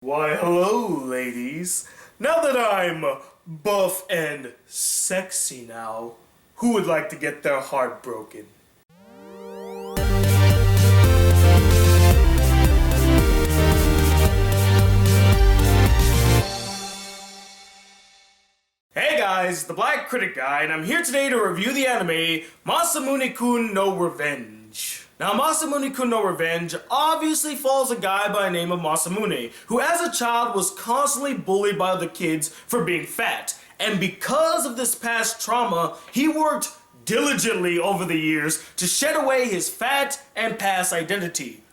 Why, hello, ladies. Now that I'm buff and sexy now, who would like to get their heart broken? Hey guys, the Black Critic Guy, and I'm here today to review the anime Masamune-kun no Revenge. Now, Masamune-kun no Revenge obviously follows a guy by the name of Masamune, who as a child was constantly bullied by other kids for being fat. And because of this past trauma, he worked diligently over the years to shed away his fat and past identity.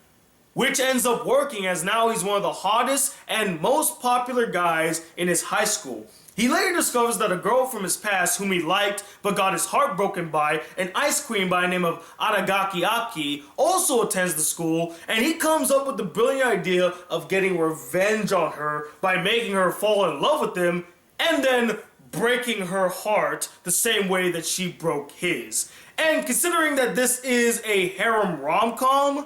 Which ends up working, as now he's one of the hottest and most popular guys in his high school. He later discovers that a girl from his past whom he liked but got his heart broken by, an ice queen by the name of Aragaki Aki, also attends the school, and he comes up with the brilliant idea of getting revenge on her by making her fall in love with him and then breaking her heart the same way that she broke his. And considering that this is a harem rom-com,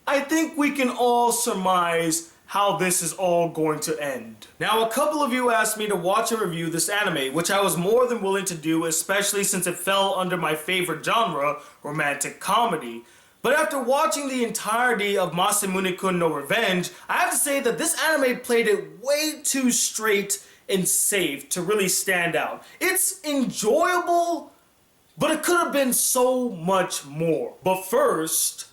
I think we can all surmise how this is all going to end. Now, a couple of you asked me to watch and review this anime, which I was more than willing to do, especially since it fell under my favorite genre, romantic comedy. But after watching the entirety of Masamune-kun no Revenge, I have to say that this anime played it way too straight and safe to really stand out. It's enjoyable, but it could have been so much more. But first,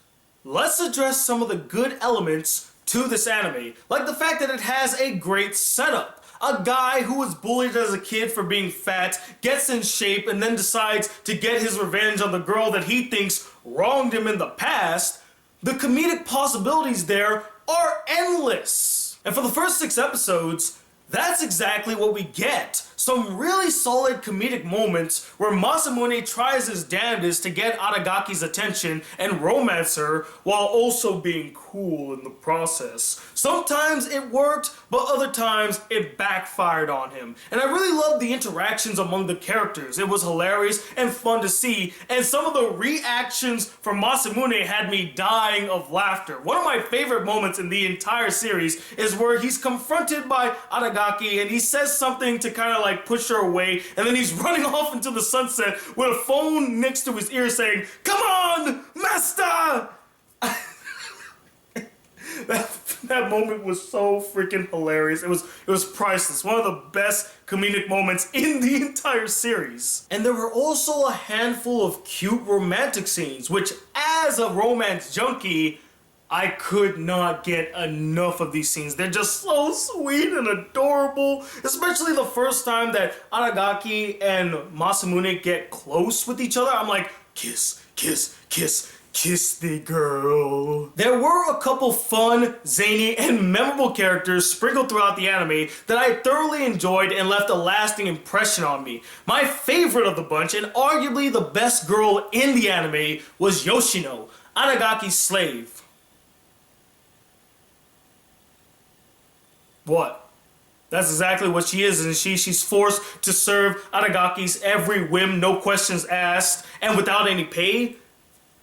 let's address some of the good elements to this anime, like the fact that it has a great setup. A guy who was bullied as a kid for being fat gets in shape and then decides to get his revenge on the girl that he thinks wronged him in the past. The comedic possibilities there are endless. And for the first 6 episodes, that's exactly what we get. Some really solid comedic moments where Masamune tries his damnedest to get Aragaki's attention and romance her while also being cool in the process. Sometimes it worked, but other times it backfired on him. And I really loved the interactions among the characters. It was hilarious and fun to see, and some of the reactions from Masamune had me dying of laughter. One of my favorite moments in the entire series is where he's confronted by Aragaki and he says something to kind of like push her away, and then he's running off into the sunset with a phone next to his ear saying, "Come on, master!" That moment was so freaking hilarious. It was priceless. One of the best comedic moments in the entire series. And there were also a handful of cute romantic scenes, which as a romance junkie, I could not get enough of these scenes. They're just so sweet and adorable, especially the first time that Aragaki and Masamune get close with each other. I'm like, kiss, kiss, kiss, kiss the girl. There were a couple fun, zany, and memorable characters sprinkled throughout the anime that I thoroughly enjoyed and left a lasting impression on me. My favorite of the bunch, and arguably the best girl in the anime, was Yoshino, Aragaki's slave. What? That's exactly what she is, and she's forced to serve Aragaki's every whim, no questions asked, and without any pay?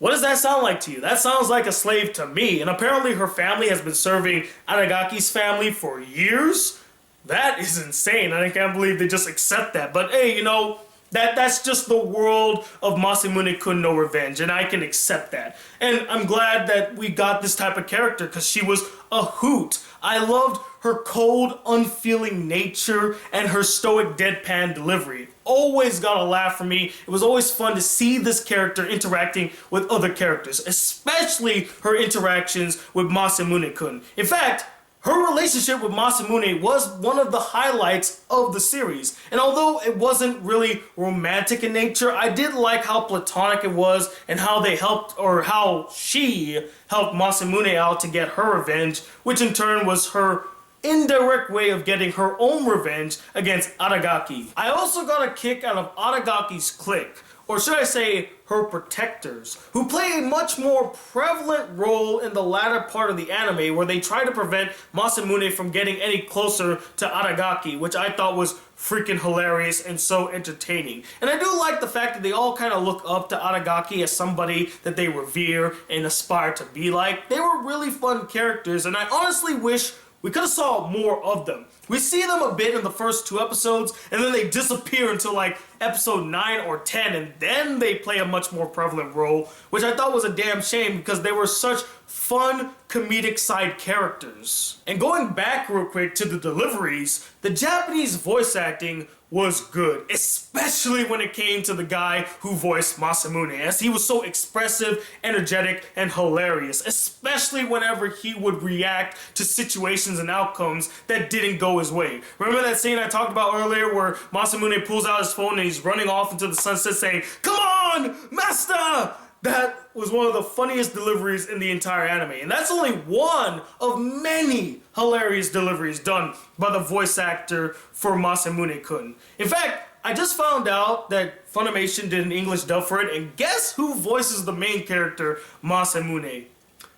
What does that sound like to you? That sounds like a slave to me, and apparently her family has been serving Aragaki's family for years? That is insane. I can't believe they just accept that. But hey, you know, that's just the world of Masamune-kun no Revenge, and I can accept that. And I'm glad that we got this type of character, because she was a hoot. I loved her cold, unfeeling nature and her stoic deadpan delivery. Always got a laugh from me. It was always fun to see this character interacting with other characters, especially her interactions with Masamune-kun. In fact, her relationship with Masamune was one of the highlights of the series. And although it wasn't really romantic in nature, I did like how platonic it was and how they helped, or how she helped Masamune out to get her revenge, which in turn was her indirect way of getting her own revenge against Aragaki. I also got a kick out of Aragaki's clique, or should I say her protectors, who play a much more prevalent role in the latter part of the anime, where they try to prevent Masamune from getting any closer to Aragaki, which I thought was freaking hilarious and so entertaining. And I do like the fact that they all kind of look up to Aragaki as somebody that they revere and aspire to be like. They were really fun characters, and I honestly wish We could have saw more of them. We see them a bit in the first 2 episodes, and then they disappear until like episode 9 or 10, and then they play a much more prevalent role, which I thought was a damn shame because they were such fun, comedic side characters. And going back real quick to the deliveries, the Japanese voice acting was good, especially when it came to the guy who voiced Masamune, as he was so expressive, energetic, and hilarious, especially whenever he would react to situations and outcomes that didn't go his way. Remember that scene I talked about earlier where Masamune pulls out his phone and he's running off into the sunset saying, "Come on, master!" That was one of the funniest deliveries in the entire anime. And that's only one of many hilarious deliveries done by the voice actor for Masamune-kun. In fact, I just found out that Funimation did an English dub for it, and guess who voices the main character, Masamune?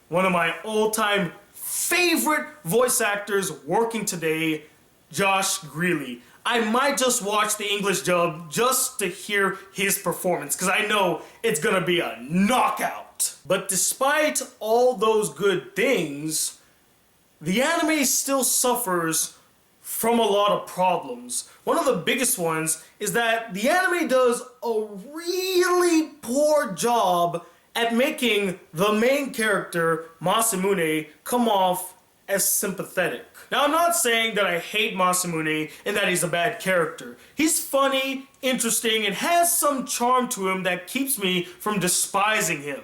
One of my all-time favorite voice actors working today, Josh Greeley. I might just watch the English dub just to hear his performance, because I know it's gonna be a knockout. But despite all those good things, the anime still suffers from a lot of problems. One of the biggest ones is that the anime does a really poor job at making the main character, Masamune, come off as sympathetic. Now, I'm not saying that I hate Masamune and that he's a bad character. He's funny, interesting, and has some charm to him that keeps me from despising him.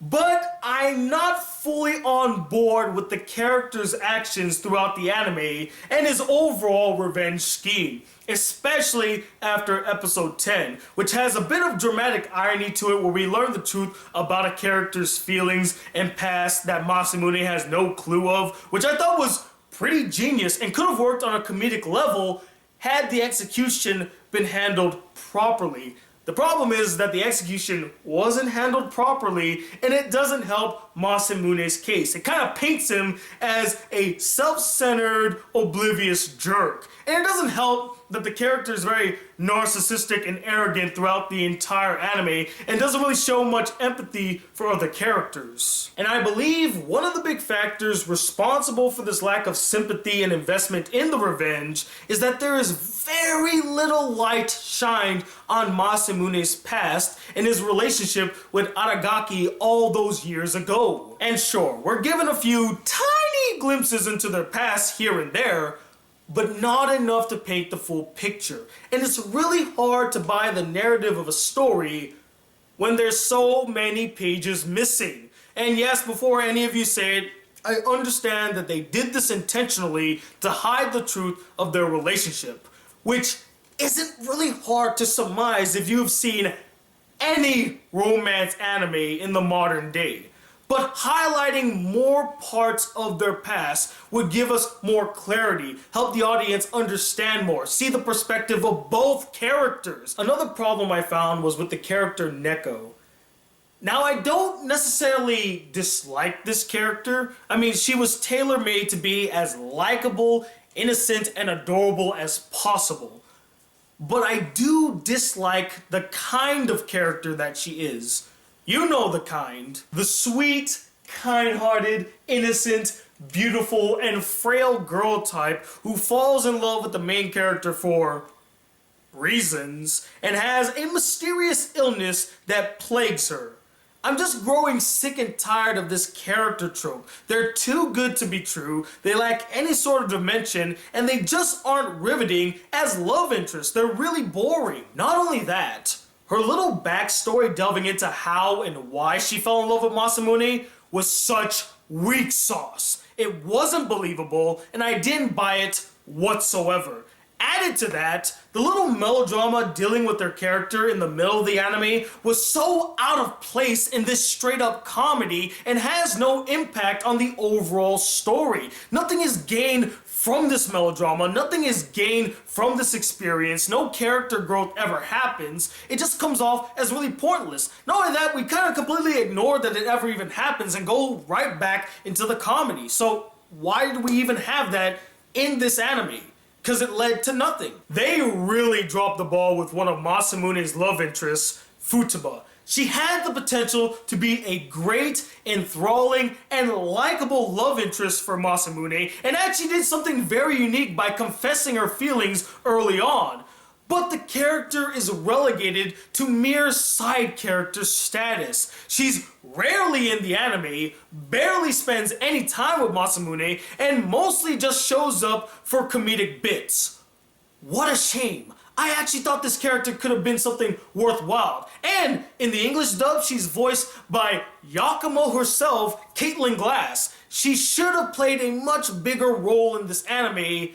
But I'm not fully on board with the character's actions throughout the anime and his overall revenge scheme, especially after episode 10, which has a bit of dramatic irony to it where we learn the truth about a character's feelings and past that Masamune has no clue of, which I thought was pretty genius and could have worked on a comedic level had the execution been handled properly. The problem is that the execution wasn't handled properly, and it doesn't help Masamune's case. It kind of paints him as a self-centered, oblivious jerk. And it doesn't help that the character is very narcissistic and arrogant throughout the entire anime and doesn't really show much empathy for other characters. And I believe one of the big factors responsible for this lack of sympathy and investment in the revenge is that there is very little light shined on Masamune's past and his relationship with Aragaki all those years ago. And sure, we're given a few tiny glimpses into their past here and there, but not enough to paint the full picture. And it's really hard to buy the narrative of a story when there's so many pages missing. And yes, before any of you say it, I understand that they did this intentionally to hide the truth of their relationship, which isn't really hard to surmise if you've seen any romance anime in the modern day. But highlighting more parts of their past would give us more clarity, help the audience understand more, see the perspective of both characters. Another problem I found was with the character Neko. Now, I don't necessarily dislike this character. I mean, she was tailor-made to be as likable, innocent, and adorable as possible. But I do dislike the kind of character that she is. You know the kind. The sweet, kind-hearted, innocent, beautiful, and frail girl type who falls in love with the main character for reasons and has a mysterious illness that plagues her. I'm just growing sick and tired of this character trope. They're too good to be true, they lack any sort of dimension, and they just aren't riveting as love interests. They're really boring. Not only that, her little backstory delving into how and why she fell in love with Masamune was such weak sauce. It wasn't believable, and I didn't buy it whatsoever. Added to that, the little melodrama dealing with their character in the middle of the anime was so out of place in this straight up comedy and has no impact on the overall story. Nothing is gained from this melodrama, nothing is gained from this experience, no character growth ever happens, it just comes off as really pointless. Not only that, we kind of completely ignore that it ever even happens and go right back into the comedy. So why do we even have that in this anime? Because it led to nothing. They really dropped the ball with one of Masamune's love interests, Futaba. She had the potential to be a great, enthralling, and likable love interest for Masamune, and actually did something very unique by confessing her feelings early on. But the character is relegated to mere side character status. She's rarely in the anime, barely spends any time with Masamune, and mostly just shows up for comedic bits. What a shame. I actually thought this character could have been something worthwhile. And in the English dub, she's voiced by Yakumo herself, Caitlin Glass. She should have played a much bigger role in this anime,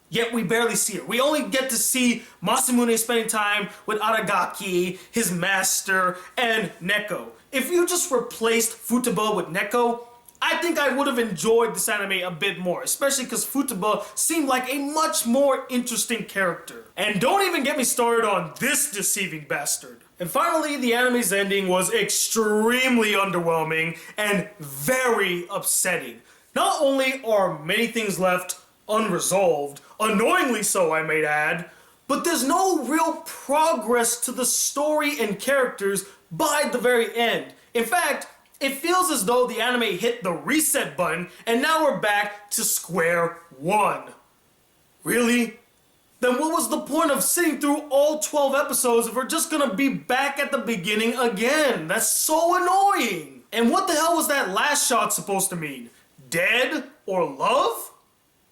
yet we barely see her. We only get to see Masamune spending time with Aragaki, his master, and Neko. If you just replaced Futaba with Neko, I think I would have enjoyed this anime a bit more, especially because Futaba seemed like a much more interesting character. And don't even get me started on this deceiving bastard. And finally, the anime's ending was extremely underwhelming and very upsetting. Not only are many things left unresolved, annoyingly so I might add, but there's no real progress to the story and characters by the very end. In fact, it feels as though the anime hit the reset button and now we're back to square one. Really? Then what was the point of sitting through all 12 episodes if we're just gonna be back at the beginning again? That's so annoying! And what the hell was that last shot supposed to mean? Dead or love?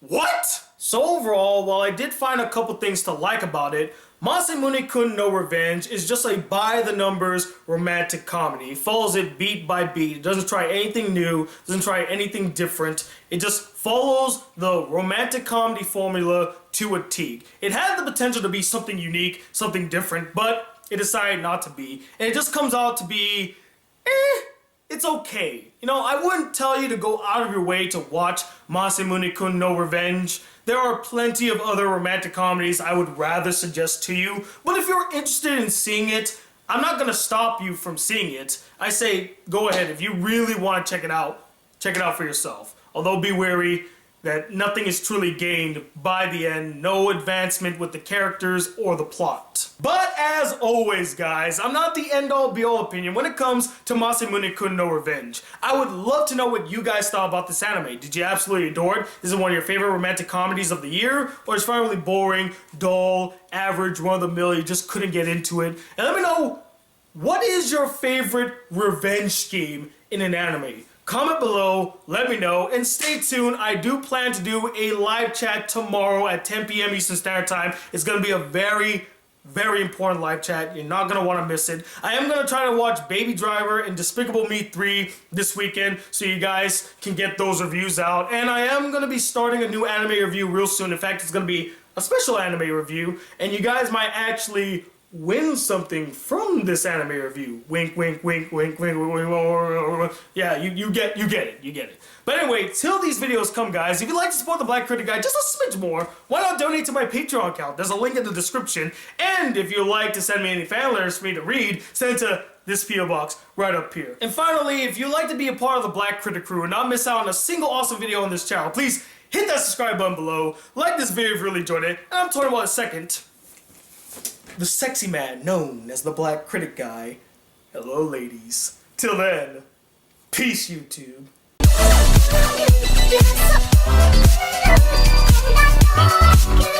What? So overall, while I did find a couple things to like about it, Masamune-kun no Revenge is just a by-the-numbers romantic comedy. It follows it beat by beat. It doesn't try anything new, doesn't try anything different. It just follows the romantic comedy formula to a T. It had the potential to be something unique, something different, but it decided not to be. And it just comes out to be, it's okay. You know, I wouldn't tell you to go out of your way to watch Masamune-kun no Revenge. There are plenty of other romantic comedies I would rather suggest to you, but if you're interested in seeing it, I'm not gonna stop you from seeing it. I say, go ahead. If you really want to check it out for yourself. Although be wary that nothing is truly gained by the end, no advancement with the characters or the plot. But as always, guys, I'm not the end-all be-all opinion when it comes to Masamune-kun no Revenge. I would love to know what you guys thought about this anime. Did you absolutely adore it? Is it one of your favorite romantic comedies of the year? Or is it finally boring, dull, average, run-of-the-mill, you just couldn't get into it? And let me know, what is your favorite revenge scheme in an anime? Comment below, let me know, and stay tuned. I do plan to do a live chat tomorrow at 10 p.m. Eastern Standard Time. It's going to be a very, very important live chat. You're not going to want to miss it. I am going to try to watch Baby Driver and Despicable Me 3 this weekend so you guys can get those reviews out. And I am going to be starting a new anime review real soon. In fact, it's going to be a special anime review, and you guys might actually win something from this anime review. Wink, wink, wink, wink, wink, wink, wink. Yeah, you get it. But anyway, till these videos come, guys, if you'd like to support the Black Critic Guy just a smidge more, why not donate to my Patreon account? There's a link in the description. And if you'd like to send me any fan letters for me to read, send it to this P.O. box right up here. And finally, if you'd like to be a part of the Black Critic crew and not miss out on a single awesome video on this channel, please hit that subscribe button below, like this video if you really enjoyed it, and I'm talking about a second. The sexy man known as the Black Critic Guy. Hello, ladies. Till then, peace, YouTube. Yes.